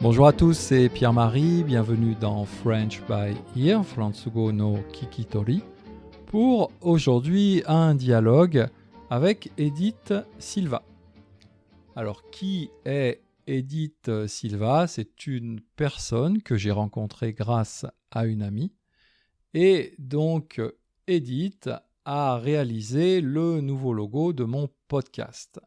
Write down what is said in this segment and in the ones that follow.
Bonjour à tous, c'est Pierre-Marie, bienvenue dans French by Ear, Fransugo no Kikitori, pour aujourd'hui un dialogue avec Edith Silva. Alors, qui est Edith Silva? C'est une personne que j'ai rencontrée grâce à une amie. Et donc, Edith a réalisé le nouveau logo de mon podcast.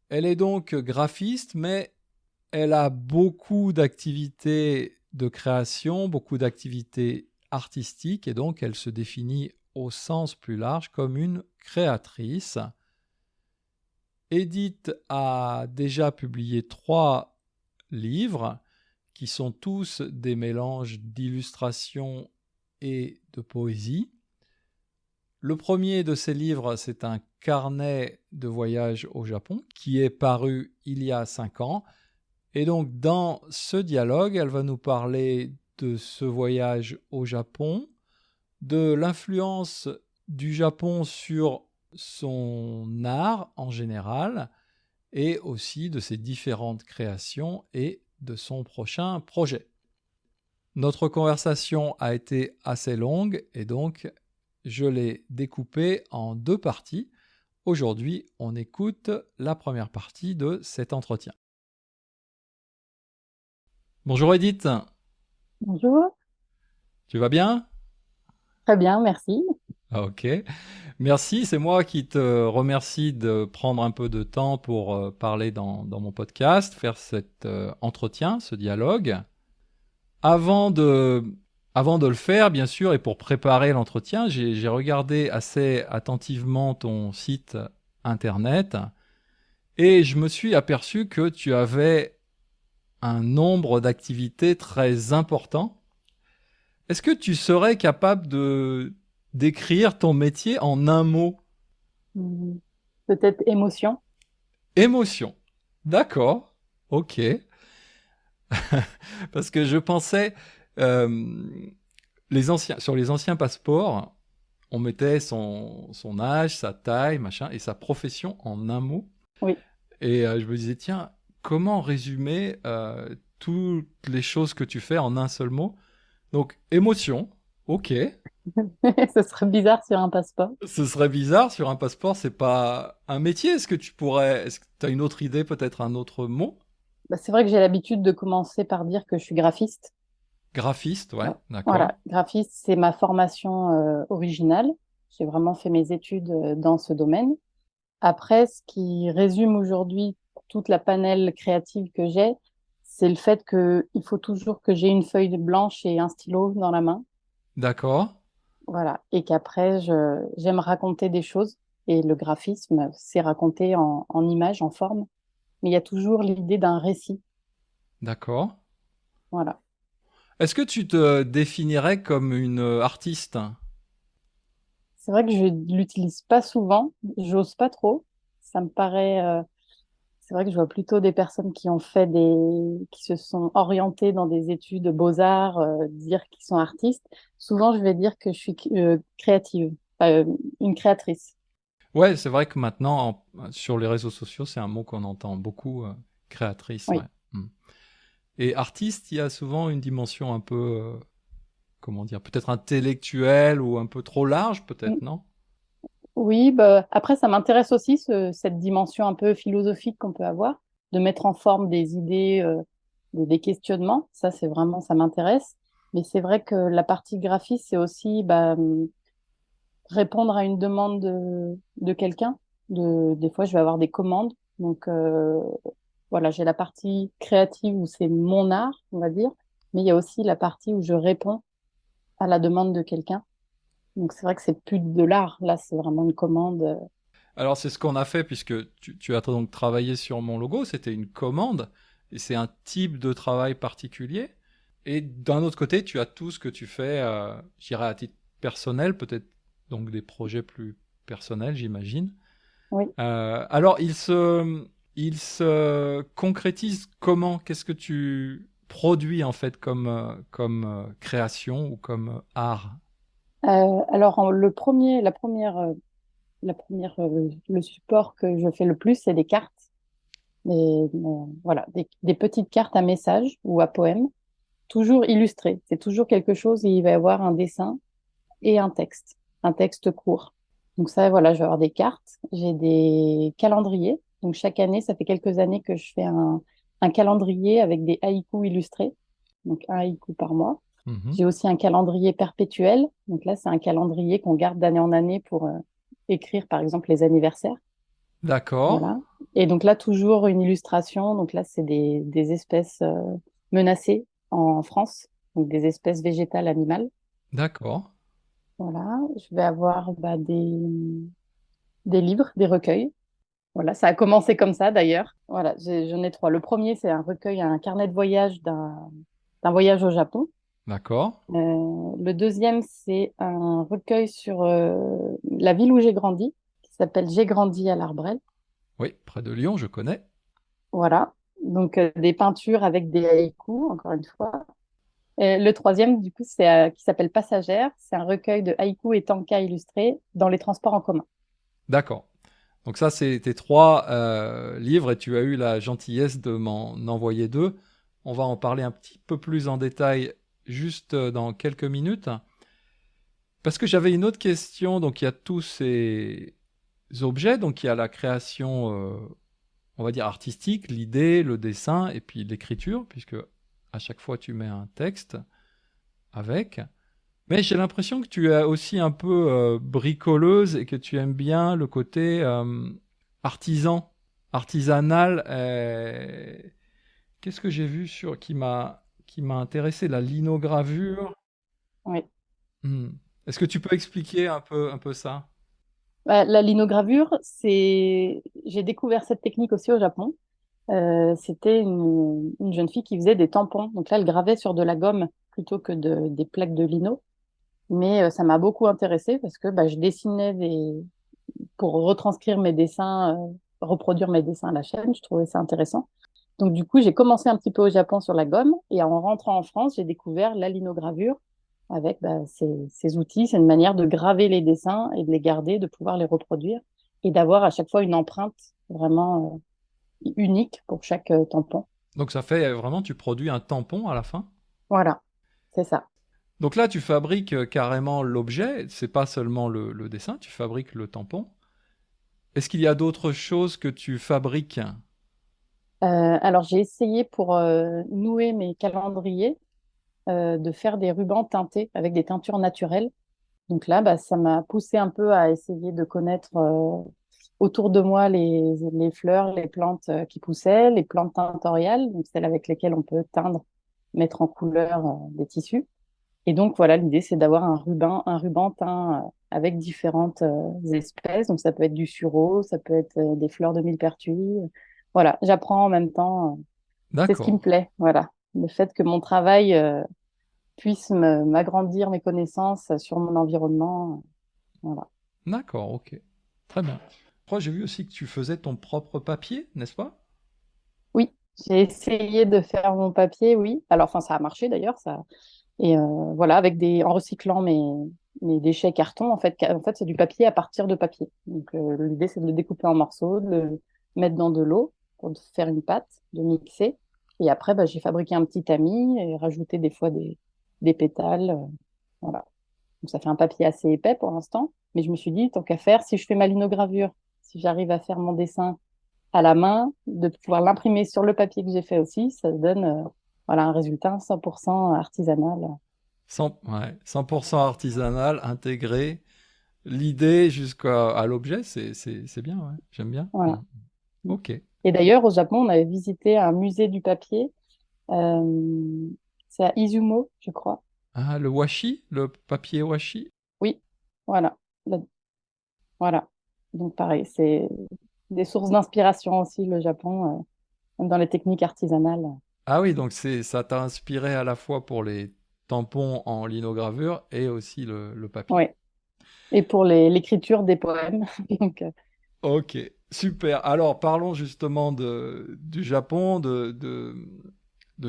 Elle est donc graphiste, mais elle a beaucoup d'activités de création, beaucoup d'activités artistiques, et donc elle se définit au sens plus large comme une créatrice. Edith a déjà publié 3 livres qui sont tous des mélanges d'illustrations et de poésie. Le premier de ces livres, c'est un carnet de voyage au Japon qui est paru il y a 5 ans. Et donc, dans ce dialogue, elle va nous parler de ce voyage au Japon, de l'influence du Japon sur son art en général, et aussi de ses différentes créations et de son prochain projet. Notre conversation a été assez longue et donc je l'ai découpée en 2 parties. Aujourd'hui, on écoute la première partie de cet entretien. Bonjour Edith, Bonjour, tu vas bien? très bien, merci. Ok, merci, c'est moi qui te remercie de prendre un peu de temps pour parler dans mon podcast, faire cet entretien, ce dialogue. Avant de, avant de le faire, bien sûr, et pour préparer l'entretien, j'ai regardé assez attentivement ton site internet et je me suis aperçu que tu avais un nombre d'activités très important. Est-ce que tu serais capable de d'écrire ton métier en un mot? Hmm, Peut-être émotion. Émotion. D'accord. Ok. Parce que je pensais euh, sur les anciens passeports, on mettait son âge, sa taille, machin, et sa profession en un mot. Oui, Et je me disais, tiens, comment résumer toutes les choses que tu fais en un seul mot? Donc, émotion. Ok. ce serait bizarre sur un passeport. Ce serait bizarre, sur un passeport, c'est pas un métier. Est-ce que tu as une autre idée, peut-être un autre mot? Bah, c'est vrai que j'ai l'habitude de commencer par dire que je suis graphiste. Graphiste, ouais, d'accord. Voilà, graphiste, c'est ma formation originale. J'ai vraiment fait mes études dans ce domaine. Après, ce qui résume aujourd'hui toute la panel créative que j'ai, c'est le fait que il faut toujours que j'ai une feuille blanche et un stylo dans la main. D'accord. Voilà. Et qu'après, j'aime raconter des choses. Et le graphisme, c'est raconter en images, en forme. Mais il y a toujours l'idée d'un récit. D'accord. Voilà. Est-ce que tu te définirais comme une artiste? C'est vrai que je l'utilise pas souvent. J'ose pas trop. Ça me paraît, c'est vrai que je vois plutôt des personnes qui ont fait qui se sont orientées dans des études de beaux-arts, dire qu'ils sont artistes. Souvent, je vais dire que je suis créative, une créatrice. Ouais, c'est vrai que maintenant, sur les réseaux sociaux, c'est un mot qu'on entend beaucoup, créatrice, ouais. Oui. Mm. Et artiste, il y a souvent une dimension un peu, comment dire, peut-être intellectuelle ou un peu trop large, peut-être, non? Oui, bah, après, ça m'intéresse aussi cette dimension un peu philosophique qu'on peut avoir, de mettre en forme des idées, des questionnements. Ça, c'est vraiment, ça m'intéresse. Mais c'est vrai que la partie graphiste, c'est aussi bah, répondre à une demande de quelqu'un. Des fois, je vais avoir des commandes. Donc, voilà, j'ai la partie créative où c'est mon art, on va dire. Mais il y a aussi la partie où je réponds à la demande de quelqu'un. Donc, c'est vrai que c'est plus de l'art. Là, c'est vraiment une commande. Alors, c'est ce qu'on a fait puisque tu as donc travaillé sur mon logo, c'était une commande, et c'est un type de travail particulier. Et d'un autre côté, tu as tout ce que tu fais, je dirais à titre personnel, peut-être donc des projets plus personnels, j'imagine. Oui. Alors, il se concrétise comment? Qu'est-ce que tu produis en fait comme création ou comme art? Alors, le support que je fais le plus, c'est des cartes. Voilà, des petites cartes à messages ou à poèmes, toujours illustrées. C'est toujours quelque chose, il va y avoir un dessin et un texte court. Donc ça, voilà, je vais avoir des cartes, j'ai des calendriers. Donc chaque année, ça fait quelques années que je fais un calendrier avec des haïkus illustrés, donc un haïku par mois. Mhm. J'ai aussi un calendrier perpétuel. Donc là, c'est un calendrier qu'on garde d'année en année pour écrire, par exemple, les anniversaires. D'accord, Voilà. Et donc là, toujours une illustration. Donc là, c'est des espèces menacées en France, donc des espèces végétales, animales. d'accord, Voilà. Je vais avoir des livres, des recueils. Voilà, ça a commencé comme ça d'ailleurs. Voilà, j'en ai trois. Le premier, c'est un recueil, un carnet de voyage d'un voyage au Japon. d'accord. Le deuxième, c'est un recueil sur la ville où j'ai grandi, qui s'appelle J'ai grandi à l'Arbrel. Oui, près de Lyon, je connais. Voilà. Donc, des peintures avec des haïkus, encore une fois. Et le troisième, du coup, c'est qui s'appelle Passagère. C'est un recueil de haïkus et tankas illustrés dans les transports en commun. D'accord. Donc ça, c'est tes trois livres et tu as eu la gentillesse de m'en envoyer deux. On va en parler un petit peu plus en détail juste dans quelques minutes. Parce que j'avais une autre question. Donc il y a tous ces objets. Donc il y a la création, on va dire, artistique, l'idée, le dessin et puis l'écriture, puisque à chaque fois tu mets un texte avec. Mais j'ai l'impression que tu es aussi un peu bricoleuse et que tu aimes bien le côté artisan, artisanal. Qu'est-ce que j'ai vu sur qui m'a intéressé, la linogravure. Oui. Hmm. Est-ce que tu peux expliquer un peu ça? Bah, la linogravure, j'ai découvert cette technique aussi au Japon. C'était une jeune fille qui faisait des tampons. Donc là, elle gravait sur de la gomme plutôt que des plaques de lino. Mais ça m'a beaucoup intéressée parce que bah, je dessinais pour retranscrire mes dessins, reproduire mes dessins à la chaîne. Je trouvais ça intéressant. Donc du coup, j'ai commencé un petit peu au Japon sur la gomme et en rentrant en France, j'ai découvert la linogravure avec bah, ces outils. C'est une manière de graver les dessins et de les garder, de pouvoir les reproduire et d'avoir à chaque fois une empreinte vraiment unique pour chaque tampon. Donc ça fait vraiment, tu produis un tampon à la fin? Voilà, c'est ça. Donc là, tu fabriques carrément l'objet, c'est pas seulement le dessin, tu fabriques le tampon. Est-ce qu'il y a d'autres choses que tu fabriques? Alors j'ai essayé pour nouer mes calendriers de faire des rubans teintés avec des teintures naturelles. Donc là, bah, ça m'a poussé un peu à essayer de connaître autour de moi les fleurs, les plantes qui poussaient, les plantes tintoriales, donc celles avec lesquelles on peut teindre, mettre en couleur des tissus. Et donc voilà, l'idée c'est d'avoir un ruban teint avec différentes espèces. Donc ça peut être du sureau, ça peut être des fleurs de millepertuis. Voilà, j'apprends en même temps. C'est ce qui me D'accord, plaît. Voilà, le fait que mon travail puisse m'agrandir mes connaissances sur mon environnement. Voilà. d'accord, ok. Très bien. Je crois que j'ai vu aussi que tu faisais ton propre papier, n'est-ce pas? Oui, j'ai essayé de faire mon papier, oui. Alors, enfin, ça a marché d'ailleurs, ça. Et voilà, en recyclant mes déchets carton, en fait, c'est du papier à partir de papier. Donc, l'idée, c'est de le découper en morceaux, de le mettre dans de l'eau pour faire une pâte, de mixer. Et après, bah, j'ai fabriqué un petit tamis et rajouté des fois des pétales. Voilà. Donc, ça fait un papier assez épais pour l'instant. Mais je me suis dit, tant qu'à faire, si je fais ma linogravure, si j'arrive à faire mon dessin à la main, de pouvoir l'imprimer sur le papier que j'ai fait aussi, ça donne voilà, un résultat 100% artisanal. 100% artisanal, intégré, l'idée jusqu'à l'objet, c'est bien, ouais. J'aime bien. Mm. Voilà. Ok. Et d'ailleurs, au Japon, on avait visité un musée du papier. Euh, c'est à Izumo, je crois. Ah, le washi, le papier washi. Oui, voilà. Là- Voilà. Donc pareil, c'est des sources d'inspiration aussi, le Japon, même dans les techniques artisanales. Ah oui, donc ça t'a inspiré à la fois pour les tampons en linogravure et aussi le papier. Oui. Et pour l'écriture des poèmes. Donc, Ok, super. Alors parlons justement du Japon, de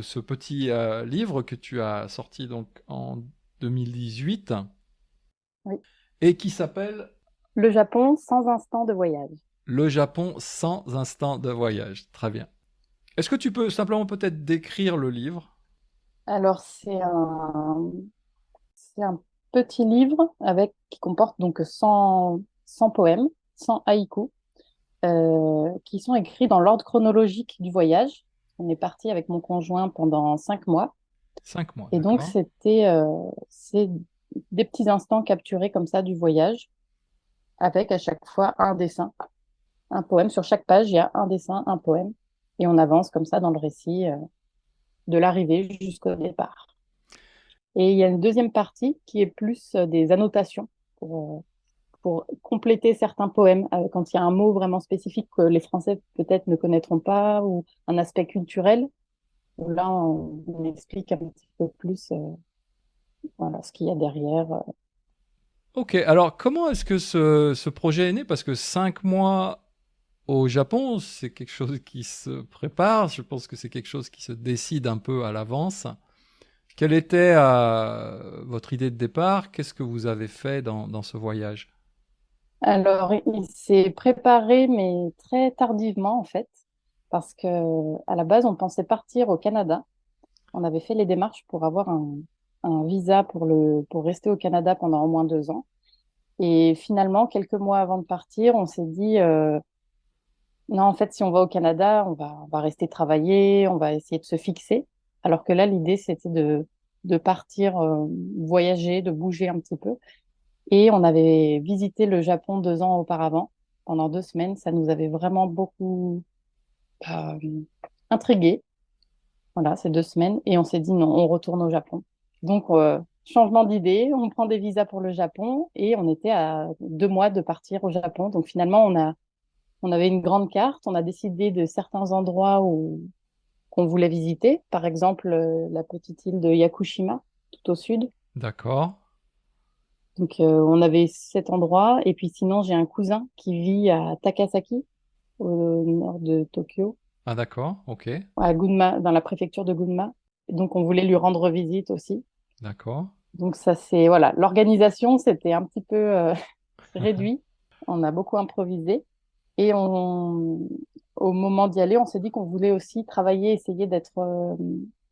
ce petit livre que tu as sorti donc en 2018 oui. et qui s'appelle Le Japon sans instant de voyage. Le Japon sans instant de voyage. Très bien. Est-ce que tu peux simplement peut-être décrire le livre? Alors, c'est un petit livre qui comporte donc 100 poèmes, 100 haïkus, qui sont écrits dans l'ordre chronologique du voyage. On est parti avec mon conjoint pendant 5 mois. 5 mois, Et donc, d'accord. c'est des petits instants capturés comme ça du voyage, avec à chaque fois un dessin, un poème. Sur chaque page, il y a un dessin, un poème. Et on avance comme ça dans le récit, de l'arrivée jusqu'au départ. Et il y a une deuxième partie qui est plus des annotations pour compléter certains poèmes, quand il y a un mot vraiment spécifique que les Français peut-être ne connaîtront pas ou un aspect culturel. Là, on explique un petit peu plus, voilà, ce qu'il y a derrière. Ok, alors comment est-ce que ce projet est né? Parce que 5 mois au Japon, c'est quelque chose qui se prépare. Je pense que c'est quelque chose qui se décide un peu à l'avance. Quelle était votre idée de départ? Qu'est-ce que vous avez fait dans ce voyage? Alors, il s'est préparé, mais très tardivement, en fait, parce que à la base, on pensait partir au Canada. On avait fait les démarches pour avoir un visa pour rester au Canada pendant au moins 2 ans. Et finalement, quelques mois avant de partir, on s'est dit, non, en fait, si on va au Canada, on va rester travailler, on va essayer de se fixer. Alors que là, l'idée, c'était de partir, voyager, de bouger un petit peu. Et on avait visité le Japon 2 ans auparavant, pendant 2 semaines. Ça nous avait vraiment beaucoup euh, intrigués. Voilà, ces 2 semaines. Et on s'est dit non, on retourne au Japon. Donc, changement d'idée, on prend des visas pour le Japon et on était à 2 mois de partir au Japon. Donc, finalement, on avait une grande carte. On a décidé de certains endroits qu'on voulait visiter. Par exemple, la petite île de Yakushima, tout au sud. D'accord. Donc, on avait cet endroit. Et puis, sinon, j'ai un cousin qui vit à Takasaki, au nord de Tokyo, Ah d'accord, ok, à Gunma, dans la préfecture de Gunma. Et donc, on voulait lui rendre visite aussi. d'accord. Donc, ça, c'est, voilà, l'organisation, c'était un petit peu réduit. On a beaucoup improvisé. Et au moment d'y aller, on s'est dit qu'on voulait aussi travailler, essayer d'être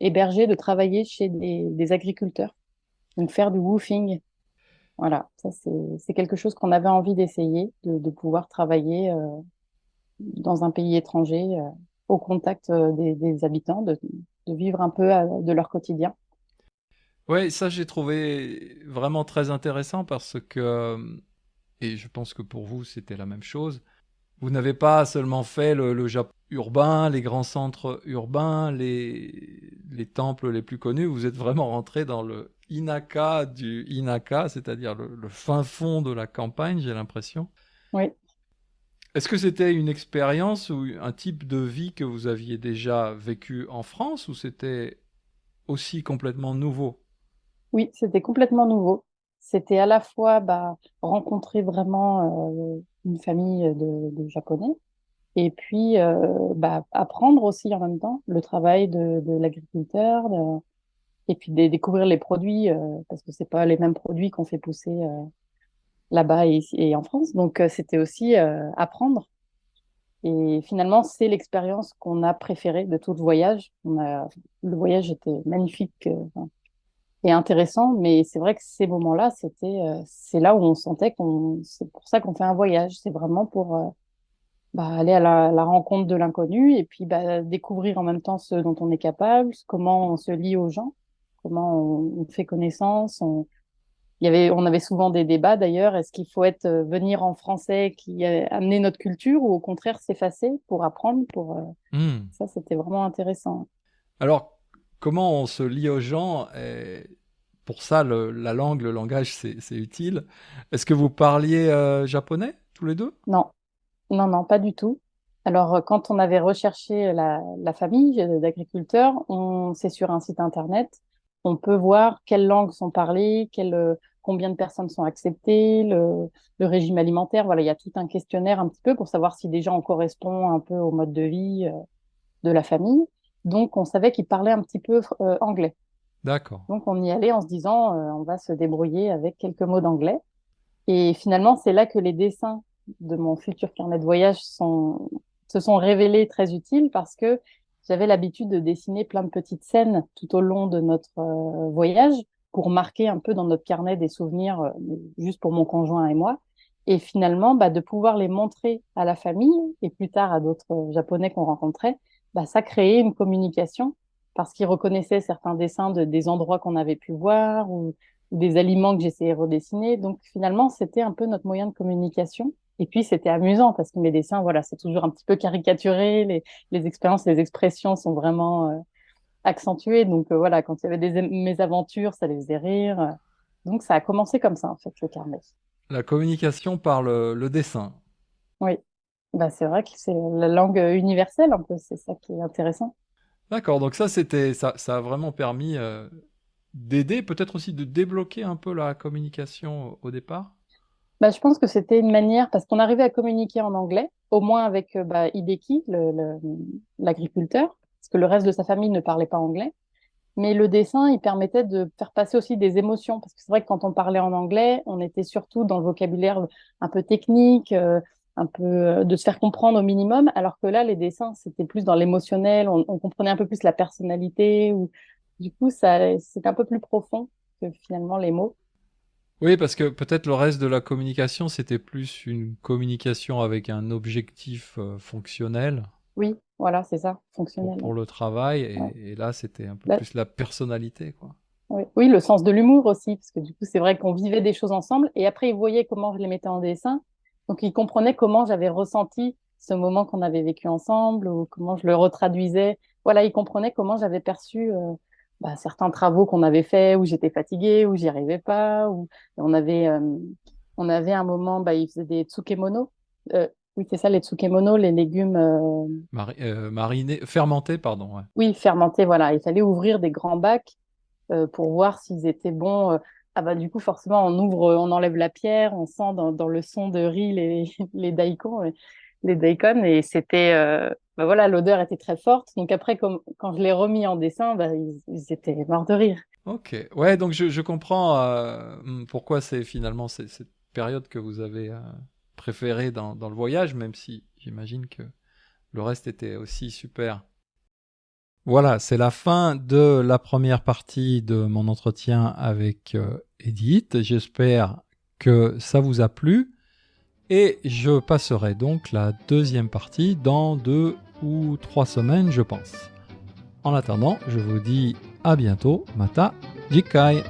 hébergé, de travailler chez des agriculteurs. Donc, faire du woofing. Voilà, ça, c'est quelque chose qu'on avait envie d'essayer, de pouvoir travailler dans un pays étranger, au contact des habitants, de vivre un peu de leur quotidien. Ouais, ça j'ai trouvé vraiment très intéressant parce que, et je pense que pour vous c'était la même chose, vous n'avez pas seulement fait le Japon urbain, les grands centres urbains, les temples les plus connus, vous êtes vraiment rentré dans le Inaka du Inaka, c'est-à-dire le fin fond de la campagne, j'ai l'impression. Oui, Est-ce que c'était une expérience ou un type de vie que vous aviez déjà vécu en France ou c'était aussi complètement nouveau? oui, c'était complètement nouveau. C'était à la fois bah, rencontrer vraiment une famille de Japonais et puis bah, apprendre aussi en même temps le travail de l'agriculteur et puis découvrir les produits parce que c'est pas les mêmes produits qu'on fait pousser là-bas et en France. Donc c'était aussi apprendre. Et finalement, c'est l'expérience qu'on a préférée de tout le voyage. Le voyage était magnifique et intéressant, mais c'est vrai que ces moments-là, c'est là où on sentait c'est pour ça qu'on fait un voyage. C'est vraiment pour bah, aller à la rencontre de l'inconnu et puis bah, découvrir en même temps ce dont on est capable, comment on se lie aux gens, comment on fait connaissance. On avait souvent des débats d'ailleurs. Est-ce qu'il faut venir en français qui amener notre culture ou au contraire s'effacer pour apprendre, Hmm. ça, c'était vraiment intéressant. Alors, comment on se lie aux gens pour ça, la langue, le langage, c'est utile. Est-ce que vous parliez japonais, tous les deux? Non, non, non, pas du tout. Alors, quand on avait recherché la famille d'agriculteurs, c'est sur un site internet. On peut voir quelles langues sont parlées, combien de personnes sont acceptées, le régime alimentaire. Voilà, il y a tout un questionnaire un petit peu pour savoir si déjà on correspond un peu au mode de vie de la famille. Donc, on savait qu'ils parlaient un petit peu anglais. D'accord. Donc, on y allait en se disant, on va se débrouiller avec quelques mots d'anglais. Et finalement, c'est là que les dessins de mon futur carnet de voyage se sont révélés très utiles parce que j'avais l'habitude de dessiner plein de petites scènes tout au long de notre voyage pour marquer un peu dans notre carnet des souvenirs juste pour mon conjoint et moi. Et finalement, bah, de pouvoir les montrer à la famille et plus tard à d'autres Japonais qu'on rencontrait, bah, ça créait une communication parce qu'ils reconnaissaient certains dessins des endroits qu'on avait pu voir ou des aliments que j'essayais de redessiner. Donc finalement, c'était un peu notre moyen de communication. Et puis c'était amusant parce que mes dessins, voilà, c'est toujours un petit peu caricaturé. Les expériences, les expressions sont vraiment accentuées. Donc voilà, quand il y avait des mésaventures, ça les faisait rire. Donc ça a commencé comme ça en fait le carnet. La communication par le dessin. Oui, bah c'est vrai que c'est la langue universelle un peu. C'est ça qui est intéressant. D'accord, donc ça a vraiment permis d'aider, peut-être aussi de débloquer un peu la communication au départ. Bah, je pense que c'était une manière, parce qu'on arrivait à communiquer en anglais, au moins avec bah, Hideki, l'agriculteur, parce que le reste de sa famille ne parlait pas anglais. Mais le dessin, il permettait de faire passer aussi des émotions, parce que c'est vrai que quand on parlait en anglais, on était surtout dans le vocabulaire un peu technique, un peu de se faire comprendre au minimum, alors que là, les dessins, c'était plus dans l'émotionnel, on comprenait un peu plus la personnalité, ou du coup, ça, c'est un peu plus profond que finalement les mots. Oui, parce que peut-être le reste de la communication, c'était plus une communication avec un objectif fonctionnel Oui, voilà, c'est ça, fonctionnel. pour le travail, Ouais. et là, c'était un peu Là, plus la personnalité, quoi. oui. Oui, le sens de l'humour aussi, parce que du coup, c'est vrai qu'on vivait des choses ensemble et après, ils voyaient comment je les mettais en dessin. Donc, ils comprenaient comment j'avais ressenti ce moment qu'on avait vécu ensemble ou comment je le retraduisais. Voilà, ils comprenaient comment j'avais perçu bah, certains travaux qu'on avait faits où j'étais fatiguée, où j'y arrivais pas, où on avait un moment, bah, ils faisaient des tsukemono. Oui, c'est ça, les tsukemono, les légumes. Mariné, fermenté, pardon, ouais. Oui, fermentés, voilà. Il fallait ouvrir des grands bacs pour voir s'ils étaient bons. Ah bah du coup forcément on enlève la pierre, on sent dans le son de riz les daikons, les daikons et c'était bah voilà l'odeur était très forte. Donc après quand je l'ai remis en dessin, bah, ils étaient morts de rire. Ok, ouais, donc je comprends pourquoi c'est finalement cette période que vous avez préférée dans le voyage, même si j'imagine que le reste était aussi super. Voilà, c'est la fin de la première partie de mon entretien avec Edith. J'espère que ça vous a plu et je passerai donc la deuxième partie dans 2 ou 3 semaines, je pense. En attendant, je vous dis à bientôt, mata jikai.